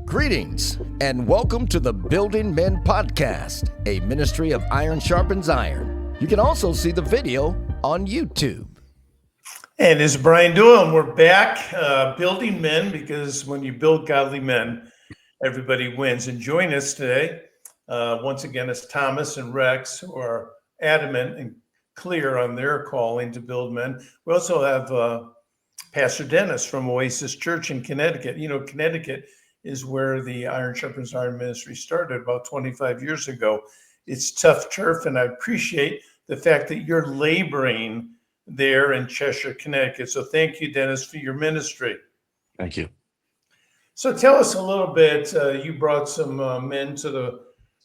Greetings, and welcome to the Building Men Podcast, a ministry of Iron Sharpens Iron. You can also see the video on YouTube. And this is Brian Doyle, and we're back building men, because when you build godly men, everybody wins. And join us today, once again, is Thomas and Rex, who are adamant and clear on their calling to build men. We also have Pastor Dennis from Oasis Church in Connecticut. You know, Connecticut is where the Iron Sharpens Iron ministry started about 25 years ago. It's tough turf, and I appreciate the fact that you're laboring there in Cheshire, Connecticut. So thank you, Dennis, for your ministry. Thank you. So tell us a little bit. You brought some men to the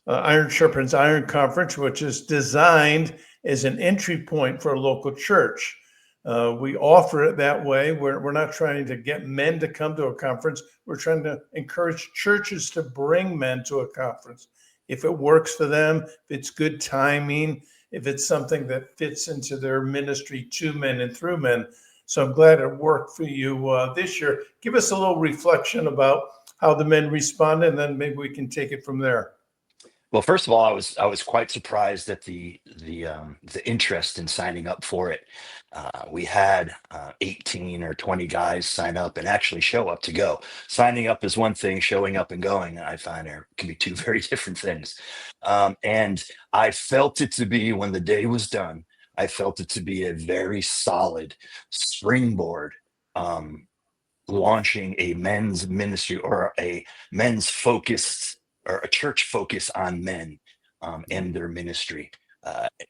Iron Sharpens Iron Conference, which is designed as an entry point for a local church. We offer it that way. We're not trying to get men to come to a conference. We're trying to encourage churches to bring men to a conference. If it works for them, if it's good timing, if it's something that fits into their ministry to men and through men. So I'm glad it worked for you this year. Give us a little reflection about how the men responded, and then maybe we can take it from there. Well, first of all, I was quite surprised at the interest in signing up for it. We had 18 or 20 guys sign up and actually show up to go. Signing up is one thing; showing up and going, I find, can be two very different things. And I felt it to be, when the day was done, I felt it to be a very solid springboard, launching a men's ministry or a men's focused, or a church focus on men and their ministry.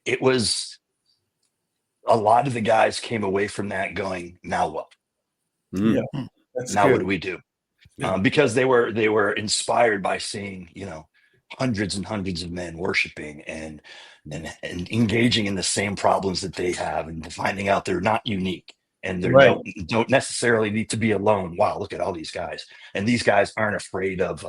It was, a lot of the guys came away from that going, now what? Yeah, now good. What do we do? Because they were inspired by seeing, hundreds and hundreds of men worshiping and engaging in the same problems that they have, and finding out they're not unique. And they don't necessarily need to be alone. Wow, look at all these guys. And these guys aren't afraid of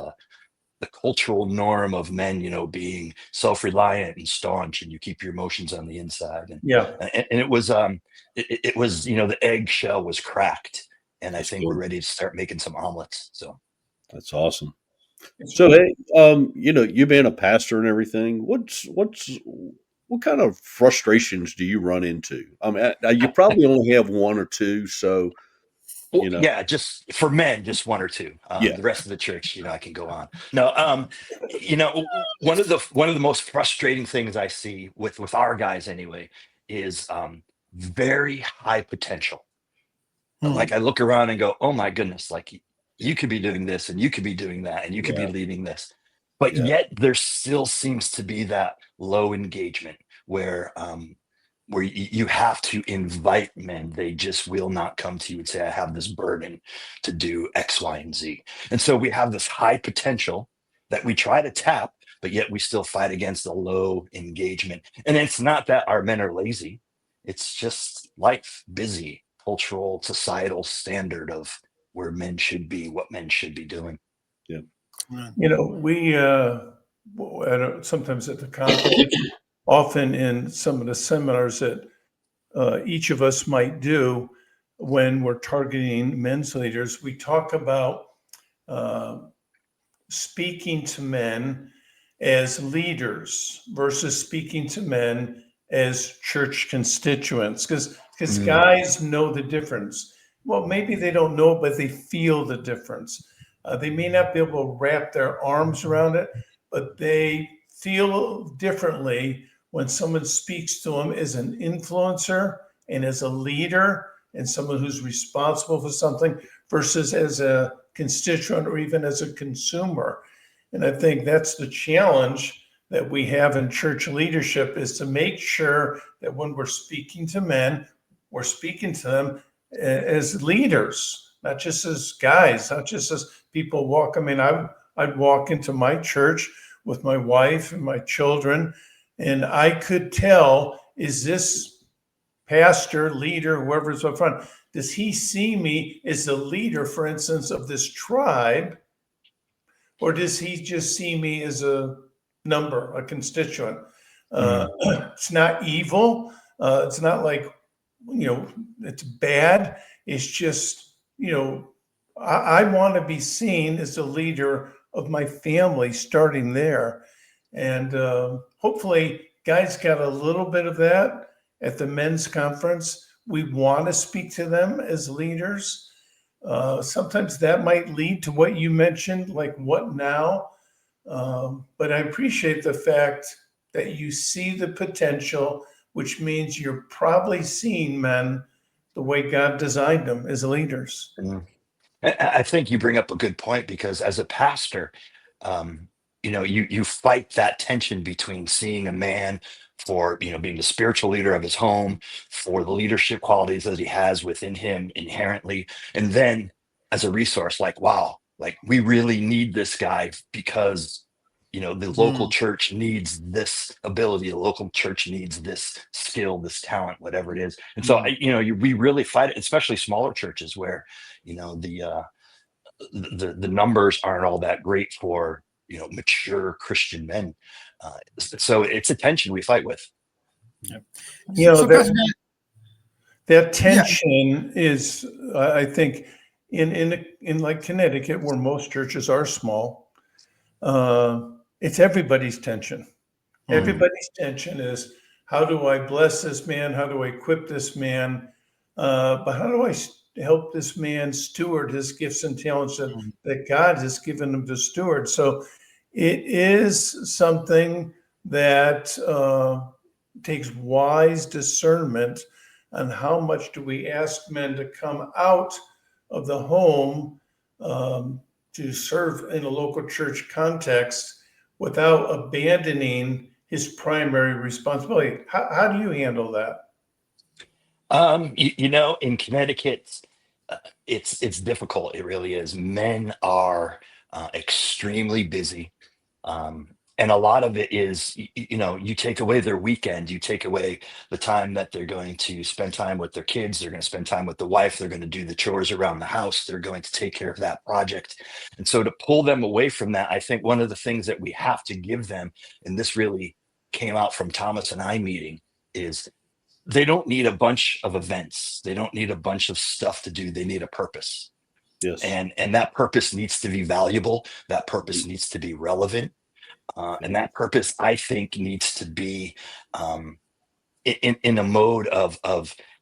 the cultural norm of men, being self-reliant and staunch, and you keep your emotions on the inside. And it was, the eggshell was cracked, and I think we're ready to start making some omelets. So that's awesome. So, hey, you being a pastor and everything, what kind of frustrations do you run into? I mean, you probably only have one or two, so. Yeah, just for men, just one or two. The rest of the church, I can go on. No, one of the most frustrating things I see with our guys anyway is very high potential. Like, I look around and go, oh my goodness, like you could be doing this, and you could be doing that, and you could be leading this, but yet there still seems to be that low engagement where you have to invite men. They just will not come to you and say, I have this burden to do X, Y, and Z. And so we have this high potential that we try to tap, but yet we still fight against the low engagement. And it's not that our men are lazy. It's just life, busy, cultural, societal standard of where men should be, what men should be doing. Yeah. We sometimes at the conference, often in some of the seminars that each of us might do when we're targeting men's leaders, we talk about speaking to men as leaders versus speaking to men as church constituents, because guys know the difference. Well, maybe they don't know, but they feel the difference. They may not be able to wrap their arms around it, but they feel differently when someone speaks to them as an influencer and as a leader and someone who's responsible for something versus as a constituent or even as a consumer. And I think that's the challenge that we have in church leadership, is to make sure that when we're speaking to men, we're speaking to them as leaders, not just as guys, not just as people walk. I mean, I'd walk into my church with my wife and my children, and I could tell, is this pastor, leader, whoever's up front, does he see me as a leader, for instance, of this tribe, or does he just see me as a number, a constituent? It's not evil. It's not like, it's bad. It's just, I want to be seen as a leader of my family, starting there. And hopefully, guys got a little bit of that at the men's conference. We want to speak to them as leaders. Sometimes that might lead to what you mentioned, like what now? But I appreciate the fact that you see the potential, which means you're probably seeing men the way God designed them as leaders. Mm. I think you bring up a good point because as a pastor, um, you fight that tension between seeing a man for being the spiritual leader of his home, for the leadership qualities that he has within him inherently, and then as a resource, like wow, like we really need this guy because the local Mm, church needs this ability, the local church needs this skill, this talent, whatever it is. And so mm. we really fight it, especially smaller churches where the numbers aren't all that great for mature Christian men. So it's a tension we fight with. Yep. You know, So, Pastor Dan, that yeah, tension is, I think, in like Connecticut, where most churches are small, it's everybody's tension. mm, Everybody's tension is, how do I bless this man? How do I equip this man? But how do I help this man steward his gifts and talents mm, that God has given him to steward? So it is something that takes wise discernment on how much do we ask men to come out of the home to serve in a local church context without abandoning his primary responsibility. How do you handle that? In Connecticut, it's difficult. It really is. Men are extremely busy. And a lot of it is, you take away their weekend, you take away the time that they're going to spend time with their kids, they're going to spend time with the wife, they're going to do the chores around the house, they're going to take care of that project. And so to pull them away from that, I think one of the things that we have to give them, and this really came out from Thomas and I meeting, is they don't need a bunch of events. They don't need a bunch of stuff to do. They need a purpose. Yes. And that purpose needs to be valuable. That Mm, purpose needs to be relevant. yeah. And that purpose, I think, needs to be um, in a mode of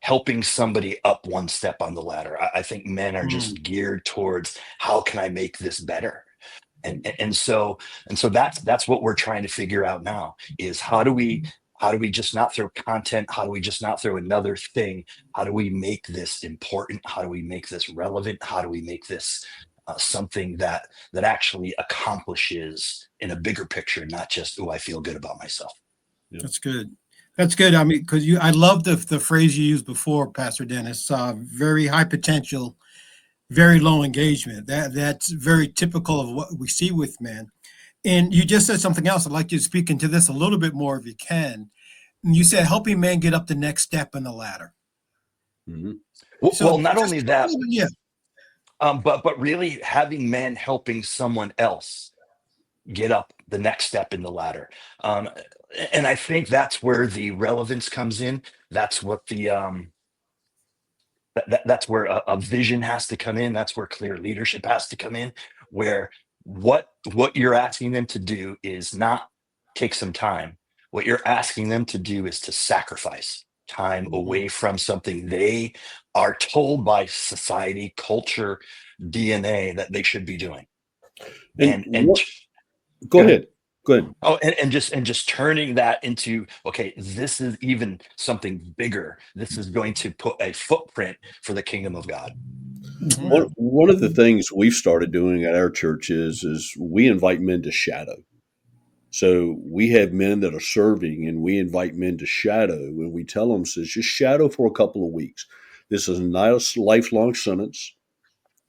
helping somebody up one step on the ladder. I think men are mm, just geared towards how can I make this better? And so that's what we're trying to figure out now is how do we just not throw content? How do we just not throw another thing? How do we make this important? How do we make this relevant? How do we make this something that actually accomplishes in a bigger picture, not just, oh, I feel good about myself. Yeah. that's good. That's good. I mean, because I love the phrase you used before, Pastor Dennis. Very high potential, very low engagement. That's very typical of what we see with men. And you just said something else. I'd like you to speak into this a little bit more if you can. And you said helping men get up the next step in the ladder. Mhm. Well, So not just only that, but really having men helping someone else get up the next step in the ladder. Um, and I think that's where the relevance comes in. That's what that's where a vision has to come in. That's where clear leadership has to come in. Where what you're asking them to do is not take some time. What you're asking them to do is to sacrifice time Mhm. away from something they are told by society, culture, DNA that they should be doing. And And what? Go go ahead. ahead. Go ahead. Oh, and just turning that into, okay, this is even something bigger. This is going to put a footprint for the kingdom of God. Mhm. One of the things we've started doing at our church is we invite men to shadow. So we have men that are serving, and we invite men to shadow, and we tell them, says just shadow for a couple of weeks. This is not a lifelong sentence.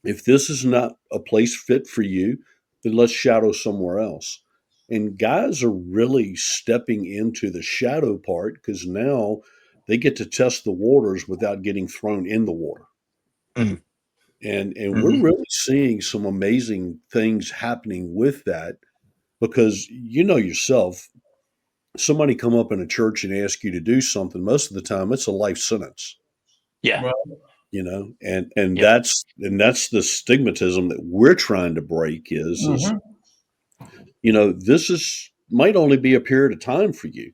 If this is not a place fit for you, then let's shadow somewhere else. And guys are really stepping into the shadow part because now they get to test the waters without getting thrown in the water. Mm, And we're mhm. really seeing some amazing things happening with that because you know yourself, somebody come up in a church and ask you to do something, most of the time it's a life sentence. Yeah. Well, and Yep. that's the stigmatism that we're trying to break is Mhm. this might only be a period of time for you,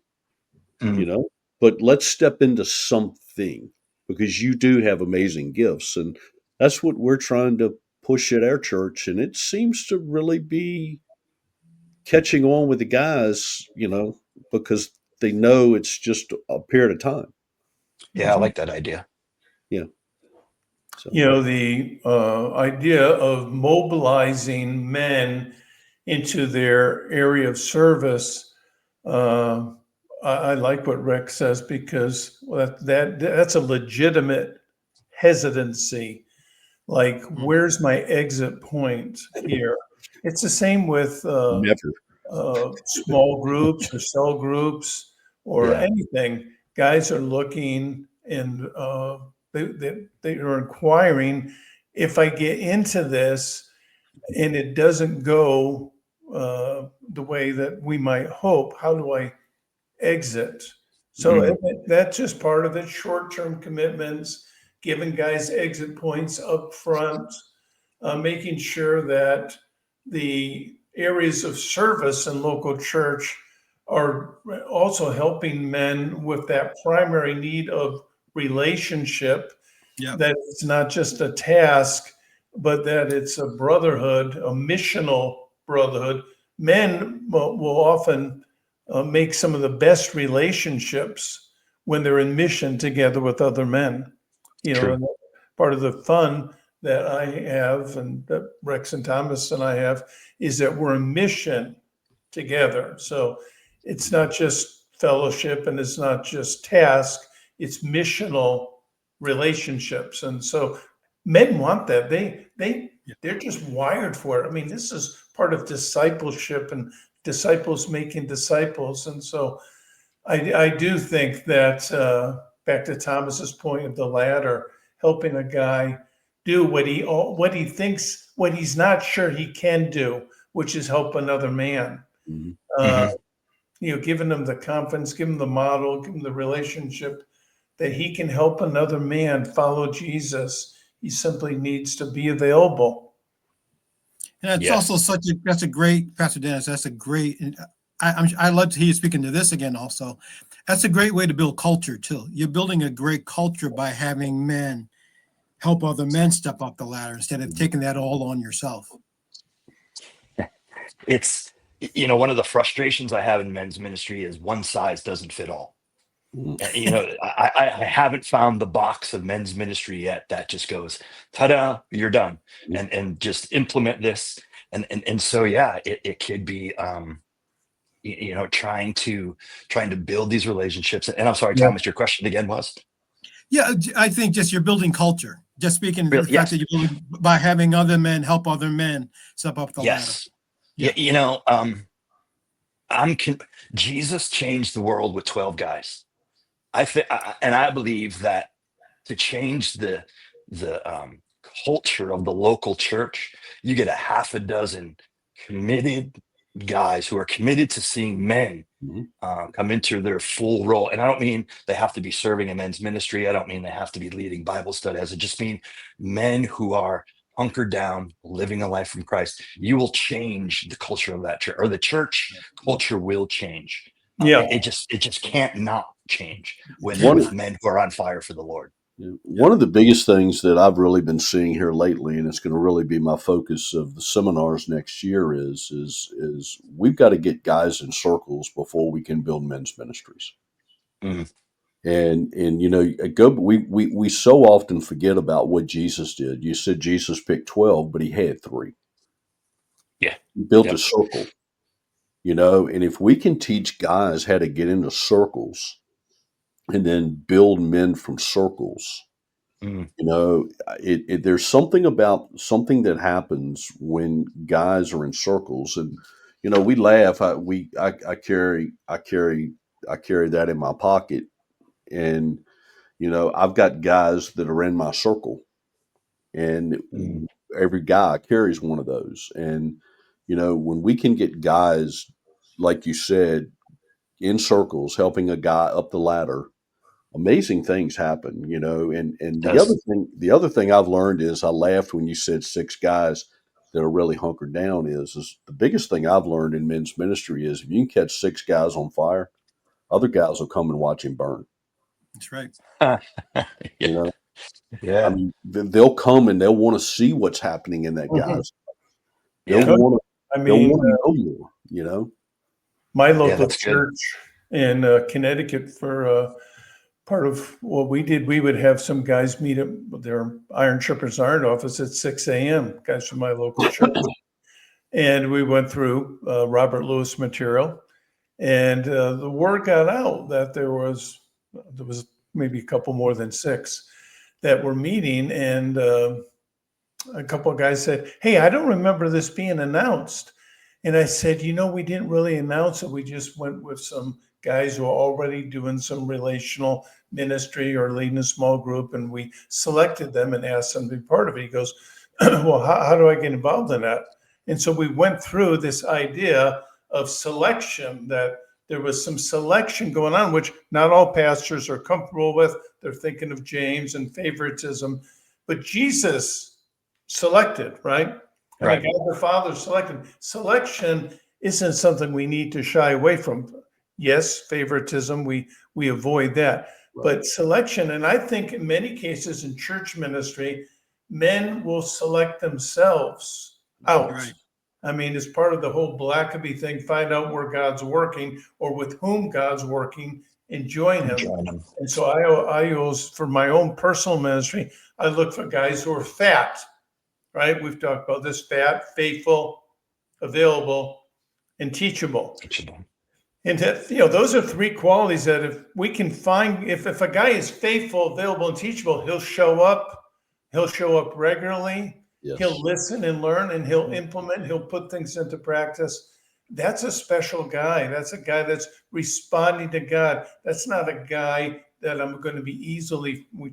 Mm. but let's step into something because you do have amazing gifts. And that's what we're trying to push at our church. And it seems to really be catching on with the guys, because they know it's just a period of time. Yeah, I Mhm. like that idea. Yeah. So, The idea of mobilizing men into their area of service. Uh, I like what Rex says because that's a legitimate hesitancy. Like, Mm. where's my exit point here? It's the same with never. small groups or cell groups or Yeah. anything. Guys are looking and they are inquiring, if I get into this and it doesn't go the way that we might hope, how do I exit? So Mm. that's just part of the short-term commitments, giving guys exit points up front, making sure that the areas of service in local church are also helping men with that primary need of relationship, Yeah. that it's not just a task, but that it's a brotherhood, a missional brotherhood. Men will often make some of the best relationships when they're in mission together with other men. True. And part of the fun that I have and that Rex and Thomas and I have is that we're in mission together. So it's not just fellowship and it's not just task, it's missional relationships. And so men want that. They're just wired for it. I mean, this is part of discipleship and disciples making disciples. And so I do think that back to Thomas's point of the ladder, helping a guy do what he thinks, what he's not sure he can do, which is help another man. Mhm. Uh, Hmm. Giving them the confidence, give him the model, give him the relationship that he can help another man follow Jesus. He simply needs to be available. And it's also Yes. that's a great, Pastor Dennis, that's a great, and I love to hear you speaking to this again also. That's a great way to build culture too. You're building a great culture by having men help other men step up the ladder instead of taking that all on yourself. It's, one of the frustrations I have in men's ministry is one size doesn't fit all. Mhm. I haven't found the box of men's ministry yet that just goes, ta-da, you're done, and just implement this. And so, yeah, it could be, trying to build these relationships. And I'm sorry, Yeah. Thomas, your question again was? Yeah, I think just you're building culture. Just speaking of the Really? fact that Yes. you're building by having other men help other men step up the ladder. Yes. Yeah. I'm Jesus changed the world with 12 guys. I think, and I believe that to change the culture of the local church, you get a half a dozen committed guys who are committed to seeing men Mhm. come into their full role. And I don't mean they have to be serving in men's ministry. I don't mean they have to be leading Bible studies. I just mean men who are hunkered down, living a life from Christ. You will change the culture of that church, or the church culture will change. Yeah. It just can't not change with One with Cannot. men who are on fire for the Lord. Yeah. One of the biggest things that I've really been seeing here lately, and it's going to really be my focus of the seminars next year, is we've got to get guys in circles before we can build men's ministries. Mm. And we so often forget about what Jesus did. You said Jesus picked 12, but he had three. Yeah. He built a Yep. circle, and if we can teach guys how to get into circles and then build men from circles, Mm. there's something that happens when guys are in circles, and we laugh. I carry that in my pocket, and I've got guys that are in my circle, and Mm. every guy carries one of those. And when we can get guys, like you said, in circles, helping a guy up the ladder, amazing things happen, you know. And Does. the other thing I've learned is I laughed when you said 6 guys that are really hunkered down. Is the biggest thing I've learned in men's ministry is if you can catch 6 guys on fire, other guys will come and watch him burn. That's right. Yeah. You know, I Yeah. mean, they'll come and they'll want to see what's happening in that Mhm. guy's. They'll Yeah. want I to. They'll mean, want to know more. You know. my Yeah, local that's good. church in Connecticut, for part of what we did, we would have some guys meet at their Iron Sharpens Iron office at 6 a.m., guys from my local church. And we went through Robert Lewis material. And the word got out that there was maybe a couple more than 6 that were meeting. And a couple of guys said, "Hey, I don't remember this being announced." And I said, we didn't really announce it. We just went with some guys who are already doing some relational ministry or leading a small group, and we selected them and asked them to be part of it. He goes, "Well, how do I get involved in that?" And so we went through this idea of selection, that there was some selection going on, which not all pastors are comfortable with. They're thinking of James and favoritism, but Jesus selected, right? And Right. the God the Father selected. Selection isn't something we need to shy away from. Yes, favoritism, we avoid that. Right. But selection, and I think in many cases in church ministry, men will select themselves out. Right. I mean, it's part of the whole Blackaby thing, find out where God's working or with whom God's working and join him. Join them. And so I use, for my own personal ministry, I look for guys who are fat, right? We've talked about this: fat, faithful, available, and teachable. Teachable. And those are 3 qualities that if we can find, if a guy is faithful, available, and teachable, he'll show up. He'll show up regularly. Yes. He'll listen and learn, and he'll implement. He'll put things into practice. That's a special guy. That's a guy that's responding to God. That's not a guy that I'm going to be easily, we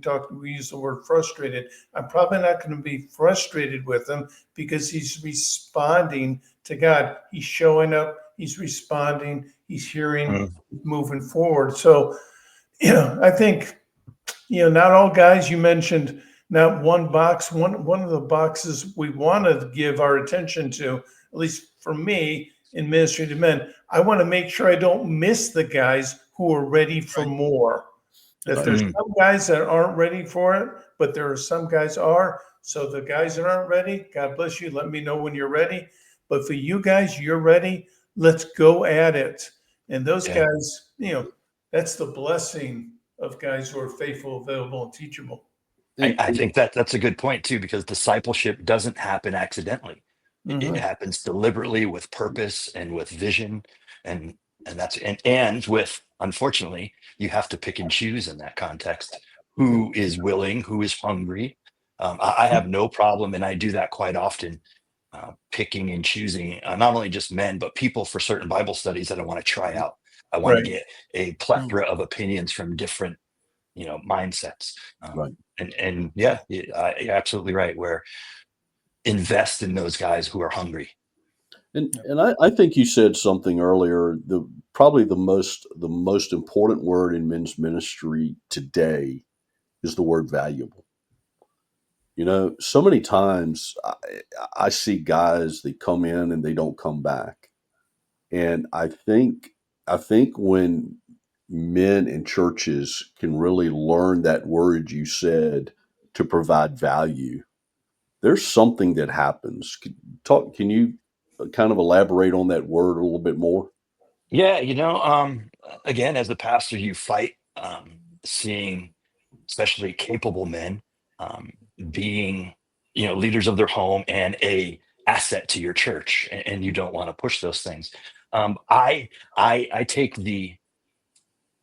use the word frustrated. I'm probably not going to be frustrated with him because he's responding to God. He's showing up, he's responding, he's hearing, moving forward. So, I think, not all guys, you mentioned not one box, one of the boxes we want to give our attention to, at least for me in ministry to men, I want to make sure I don't miss the guys who are ready for more. That there's some guys that aren't ready for it, but there are some guys are. So the guys that aren't ready, God bless you. Let me know when you're ready. But for you guys, you're ready. Let's go at it. And those guys, that's the blessing of guys who are faithful, available, and teachable. I think that's a good point too, because discipleship doesn't happen accidentally. It Mhm. happens deliberately with purpose and with vision, and and with, unfortunately, you have to pick and choose in that context. Who is willing? Who is hungry? I have no problem, and I do that quite often, picking and choosing not only just men but people for certain Bible studies that I want to try out. I want to Right. get a plethora of opinions from different mindsets. Right. And yeah, you're absolutely right. Where invest in those guys who are hungry. And I think you said something earlier. Probably the most important word in men's ministry today is the word valuable. So many times I see guys that come in and they don't come back, and I think when men in churches can really learn that word you said to provide value, there's something that happens. Can you kind of elaborate on that word a little bit more? Yeah, again, as a pastor, you fight seeing especially capable men um, being, leaders of their home and a asset to your church, and you don't want to push those things. I take the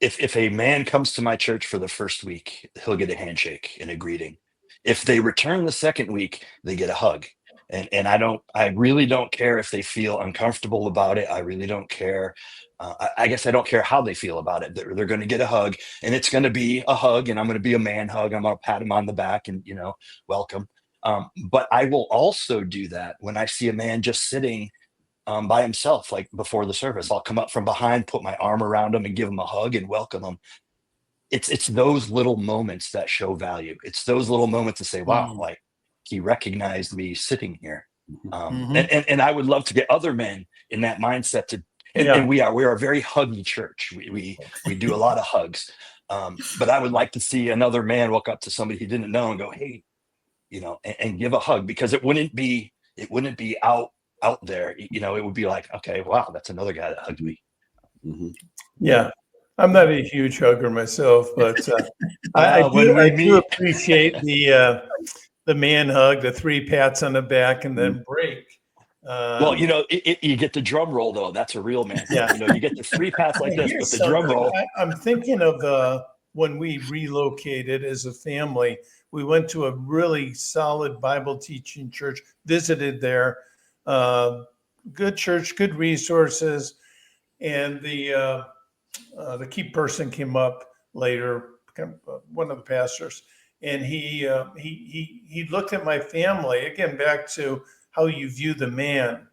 if a man comes to my church for the first week, he'll get a handshake and a greeting. If they return the second week, they get a hug. And I really don't care if they feel uncomfortable about it. I really don't care. I guess I don't care how they feel about it. They're going to get a hug, and it's going to be a hug, and I'm going to be a man hug. I'm going to pat him on the back and welcome. But I will also do that when I see a man just sitting by himself, like before the service. I'll come up from behind, put my arm around him, and give him a hug and welcome him. it's those little moments that show value. It's those little moments to say, wow, like he recognized me sitting here. And I would love to get other men in that mindset to, and we are a very huggy church. We do a lot of hugs. But I would like to see another man walk up to somebody he didn't know and go, hey, and give a hug, because it wouldn't be out there. It would be like, okay, wow, that's another guy that hugged me. Yeah. I'm not a huge hugger myself, but I do appreciate the man hug, the 3 pats on the back and then break. Well, you get the drum roll though. That's a real man. Yeah. You get the 3 pats like this, but the drum roll. I'm thinking of when we relocated as a family. We went to a really solid Bible teaching church, visited there, good church, good resources, and the key person came up later, one of the pastors, and he looked at my family, again, back to how you view the man.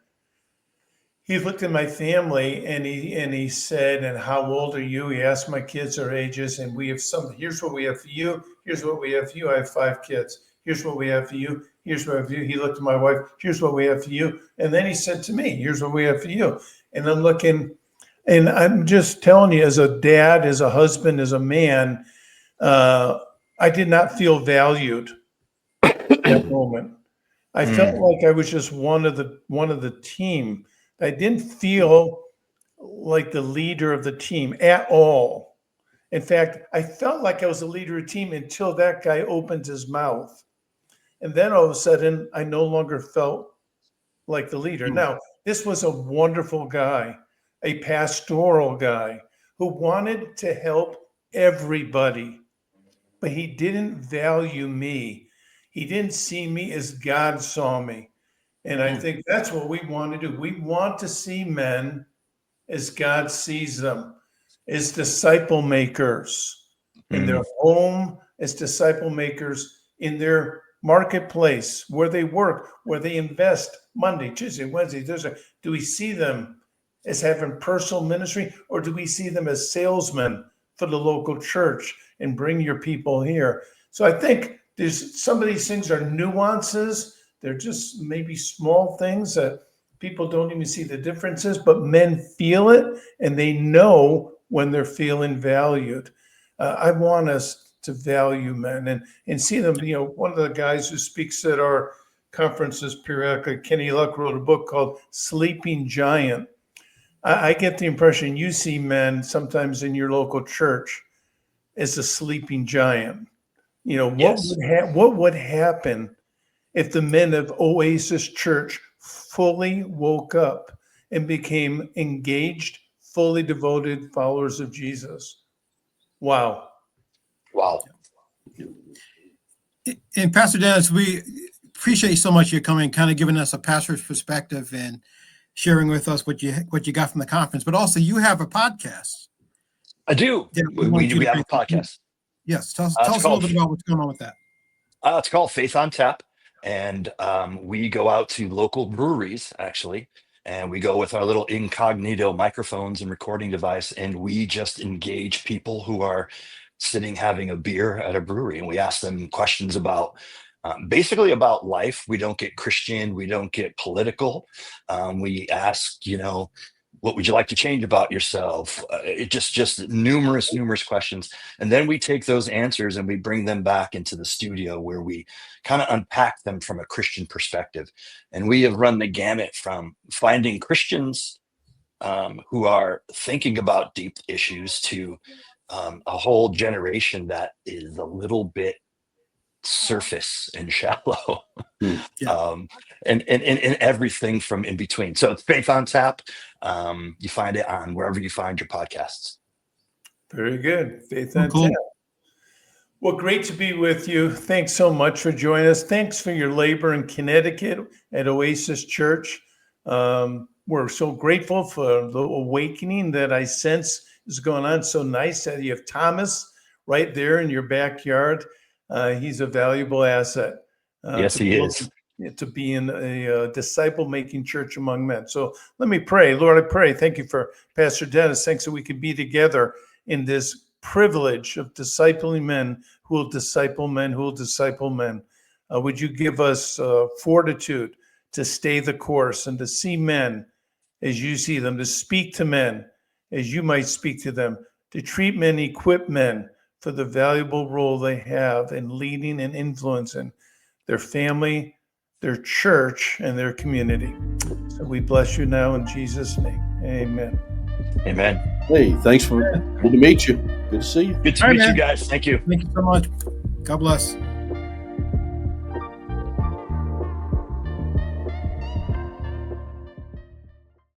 He looked at my family and he said, and how old are you? He asked my kids their ages, and we have something. Here's what we have for you. Here's what we have for you. I have 5 kids. Here's what we have for you. Here's what we have for you. He looked at my wife. Here's what we have for you. And then he said to me, here's what we have for you. And I'm looking, and I'm just telling you, as a dad, as a husband, as a man, I did not feel valued at that moment. I felt like I was just one of the team. I didn't feel like the leader of the team at all. In fact, I felt like I was the leader of the team until that guy opened his mouth. And then all of a sudden, I no longer felt like the leader. Now, this was a wonderful guy, a pastoral guy who wanted to help everybody, but he didn't value me. He didn't see me as God saw me. And I think that's what we want to do. We want to see men as God sees them, as disciple makers in their home, as disciple makers in their marketplace, where they work, where they invest Monday, Tuesday, Wednesday, Thursday. Do we see them as having personal ministry, or do we see them as salesmen for the local church and bring your people here? So I think there's some of these things are nuances. They're just maybe small things that people don't even see the differences, but men feel it and they know when they're feeling valued. I want us to value men and see them. One of the guys who speaks at our conferences periodically, Kenny Luck, wrote a book called Sleeping Giant. I get the impression you see men sometimes in your local church as a sleeping giant. What would happen if the men of Oasis Church fully woke up and became engaged, fully devoted followers of Jesus? Wow. And Pastor Dennis, we appreciate so much you coming, kind of giving us a pastor's perspective and sharing with us what you got from the conference. But also, you have a podcast. I do. We have a podcast. Yes. Tell us a little bit about what's going on with that. It's called Faith on Tap. And we go out to local breweries, actually, and we go with our little incognito microphones and recording device, and we just engage people who are sitting having a beer at a brewery, and we ask them questions about basically about life. We don't get Christian, we don't get political. We ask, what would you like to change about yourself? It just numerous questions. And then we take those answers and we bring them back into the studio where we kind of unpack them from a Christian perspective. And we have run the gamut from finding Christians who are thinking about deep issues to a whole generation that is a little bit surface and shallow. And everything from in between. So it's Faith on Tap. You find it on wherever you find your podcasts. Very good. Faith on Tap. Well, great to be with you. Thanks so much for joining us. Thanks for your labor in Connecticut at Oasis Church. We're so grateful for the awakening that I sense is going on. So nice that you have Thomas right there in your backyard. He's a valuable asset. Yes, he is. To be in a disciple-making church among men. So let me pray. Lord, I pray. Thank you for Pastor Dennis. Thanks that we can be together in this privilege of discipling men who will disciple men who will disciple men. Would you give us fortitude to stay the course and to see men as you see them, to speak to men as you might speak to them, to treat men, equip men for the valuable role they have in leading and influencing their family, their church, and their community. So we bless you now in Jesus' name. Amen. Amen. Hey, thanks for good to meet you. Good to see you. Good to meet you guys. Thank you. Thank you so much. God bless.